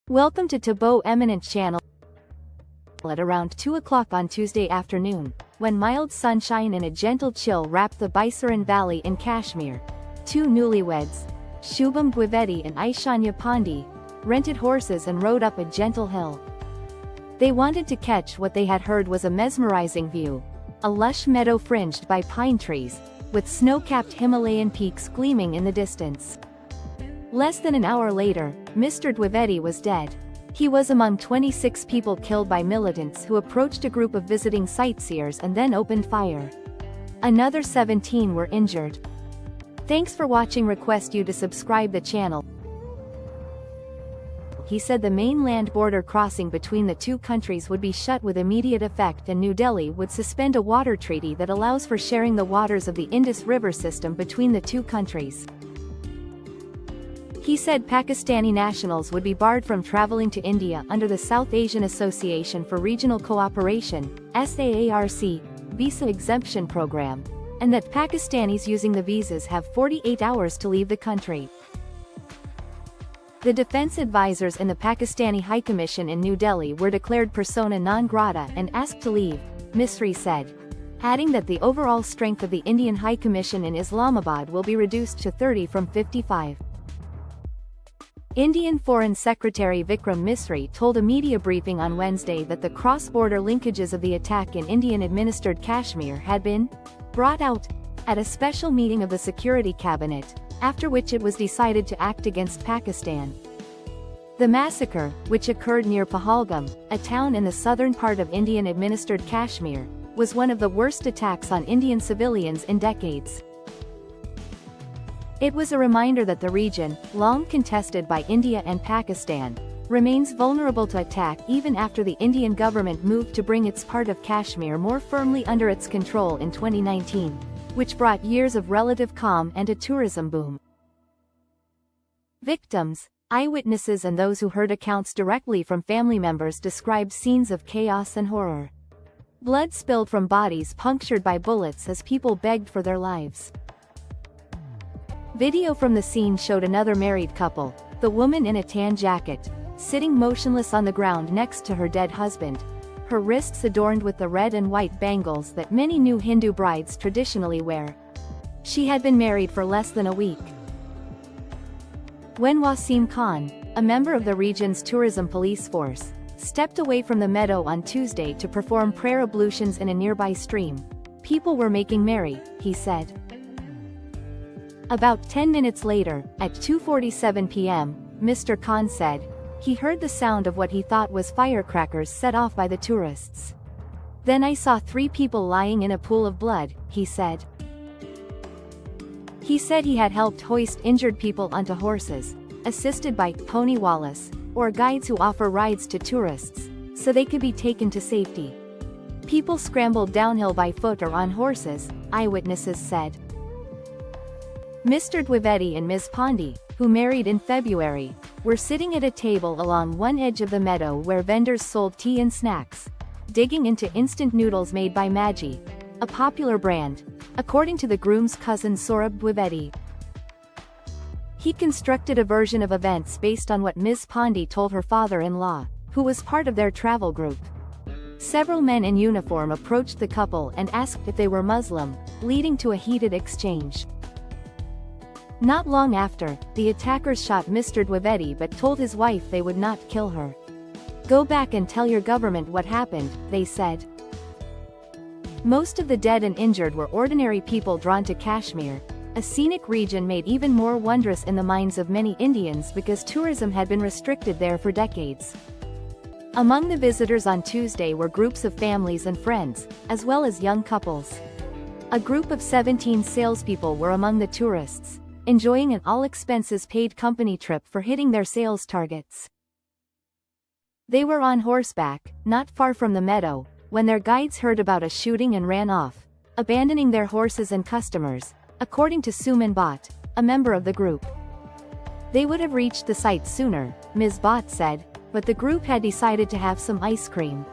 Welcome to Tabo Eminent Channel. At around 2 o'clock on Tuesday afternoon, when mild sunshine and a gentle chill wrapped the Baisaran Valley in Kashmir, two newlyweds, Shubham Dwivedi and Aishanya Pandey, rented horses and rode up a gentle hill. They wanted to catch what they had heard was a mesmerizing view, a lush meadow fringed by pine trees, with snow-capped Himalayan peaks gleaming in the distance. Less than an hour later, Mr. Dwivedi was dead. He was among 26 people killed by militants who approached a group of visiting sightseers and then opened fire. Another 17 were injured. Thanks for watching. Request you to subscribe the channel. He said the main land border crossing between the two countries would be shut with immediate effect, and New Delhi would suspend a water treaty that allows for sharing the waters of the Indus River system between the two countries. He said Pakistani nationals would be barred from traveling to India under the South Asian Association for Regional Cooperation (SAARC) visa exemption program, and that Pakistanis using the visas have 48 hours to leave the country. The defense advisors in the Pakistani High Commission in New Delhi were declared persona non grata and asked to leave, Misri said, adding that the overall strength of the Indian High Commission in Islamabad will be reduced to 30 from 55. Indian Foreign Secretary Vikram Misri told a media briefing on Wednesday that the cross-border linkages of the attack in Indian-administered Kashmir had been brought out at a special meeting of the Security Cabinet, after which it was decided to act against Pakistan. The massacre, which occurred near Pahalgam, a town in the southern part of Indian-administered Kashmir, was one of the worst attacks on Indian civilians in decades. It was a reminder that the region, long contested by India and Pakistan, remains vulnerable to attack even after the Indian government moved to bring its part of Kashmir more firmly under its control in 2019, which brought years of relative calm and a tourism boom. Victims, eyewitnesses and those who heard accounts directly from family members described scenes of chaos and horror. Blood spilled from bodies punctured by bullets as people begged for their lives. Video from the scene showed another married couple, the woman in a tan jacket, sitting motionless on the ground next to her dead husband, her wrists adorned with the red and white bangles that many new Hindu brides traditionally wear. She had been married for less than a week. When Wasim Khan, a member of the region's tourism police force, stepped away from the meadow on Tuesday to perform prayer ablutions in a nearby stream, people were making merry, he said. About 10 minutes later, at 2:47 p.m., Mr. Khan said, he heard the sound of what he thought was firecrackers set off by the tourists. Then I saw 3 people lying in a pool of blood, he said. He said he had helped hoist injured people onto horses, assisted by pony wallahs, or guides who offer rides to tourists, so they could be taken to safety. People scrambled downhill by foot or on horses, eyewitnesses said. Mr. Dwivedi and Ms. Pandey, who married in February, were sitting at a table along one edge of the meadow where vendors sold tea and snacks, digging into instant noodles made by Maggi, a popular brand, according to the groom's cousin Saurabh Dwivedi. He constructed a version of events based on what Ms. Pandey told her father-in-law, who was part of their travel group. Several men in uniform approached the couple and asked if they were Muslim, leading to a heated exchange. Not long after, the attackers shot Mr. Dwivedi but told his wife they would not kill her. Go back and tell your government what happened, they said. Most of the dead and injured were ordinary people drawn to Kashmir, a scenic region made even more wondrous in the minds of many Indians because tourism had been restricted there for decades. Among the visitors on Tuesday were groups of families and friends, as well as young couples. A group of 17 salespeople were among the tourists, enjoying an all-expenses-paid company trip for hitting their sales targets. They were on horseback, not far from the meadow, when their guides heard about a shooting and ran off, abandoning their horses and customers, according to Suman Bhatt, a member of the group. They would have reached the site sooner, Ms. Bhatt said, but the group had decided to have some ice cream.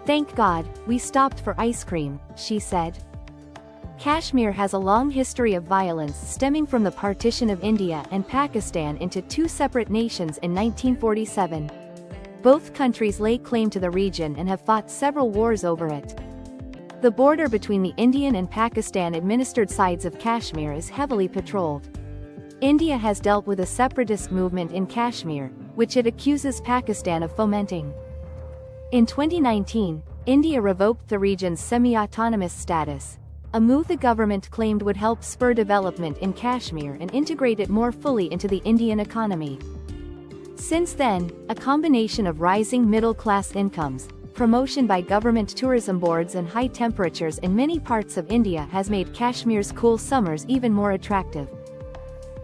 Thank God, we stopped for ice cream, she said. Kashmir has a long history of violence stemming from the partition of India and Pakistan into two separate nations in 1947. Both countries lay claim to the region and have fought several wars over it. The border between the Indian and Pakistan-administered sides of Kashmir is heavily patrolled. India has dealt with a separatist movement in Kashmir, which it accuses Pakistan of fomenting. In 2019, India revoked the region's semi-autonomous status, a move the government claimed would help spur development in Kashmir and integrate it more fully into the Indian economy. Since then, a combination of rising middle-class incomes, promotion by government tourism boards and high temperatures in many parts of India has made Kashmir's cool summers even more attractive.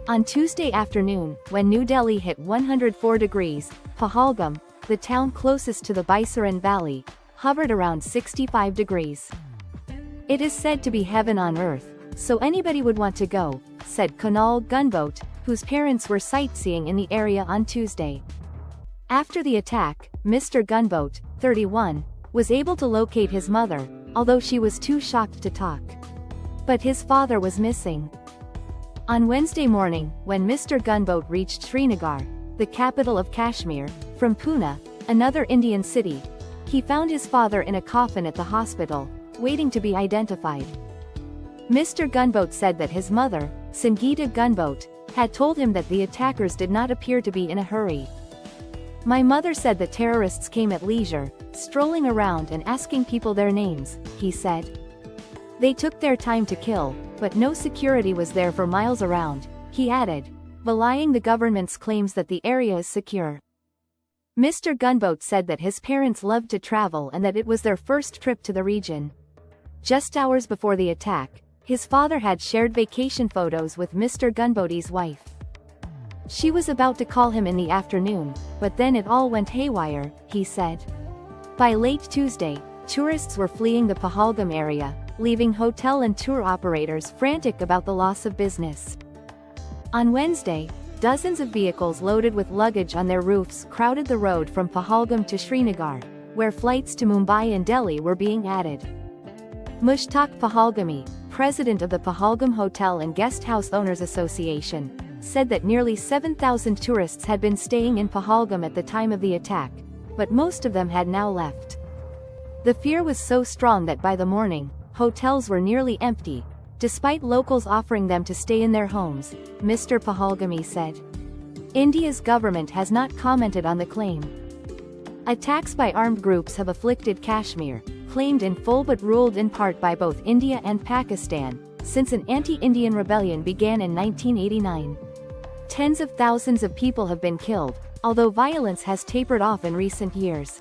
On Tuesday afternoon, when New Delhi hit 104 degrees, Pahalgam, the town closest to the Baisaran Valley, hovered around 65 degrees. It is said to be heaven on earth, so anybody would want to go, said Kunal Gunboat, whose parents were sightseeing in the area on Tuesday. After the attack, Mr. Gunboat, 31, was able to locate his mother, although she was too shocked to talk. But his father was missing. On Wednesday morning, when Mr. Gunboat reached Srinagar, the capital of Kashmir, from Pune, another Indian city, he found his father in a coffin at the hospital, waiting to be identified. Mr. Gunboat said that his mother, Sangeeta Gunboat, had told him that the attackers did not appear to be in a hurry. My mother said the terrorists came at leisure, strolling around and asking people their names, he said. They took their time to kill, but no security was there for miles around, he added, belying the government's claims that the area is secure. Mr. Gunboat said that his parents loved to travel and that it was their first trip to the region. Just hours before the attack, his father had shared vacation photos with Mr. Gunboat's wife. She was about to call him in the afternoon, but then it all went haywire, he said. By late Tuesday, tourists were fleeing the Pahalgam area, leaving hotel and tour operators frantic about the loss of business. On Wednesday, dozens of vehicles loaded with luggage on their roofs crowded the road from Pahalgam to Srinagar, where flights to Mumbai and Delhi were being added. Mushtaq Pahalgami, president of the Pahalgam Hotel and Guest House Owners Association, said that nearly 7,000 tourists had been staying in Pahalgam at the time of the attack, but most of them had now left. The fear was so strong that by the morning, hotels were nearly empty, despite locals offering them to stay in their homes, Mr. Pahalgami said. India's government has not commented on the claim. Attacks by armed groups have afflicted Kashmir, claimed in full but ruled in part by both India and Pakistan, since an anti-Indian rebellion began in 1989. Tens of thousands of people have been killed, although violence has tapered off in recent years.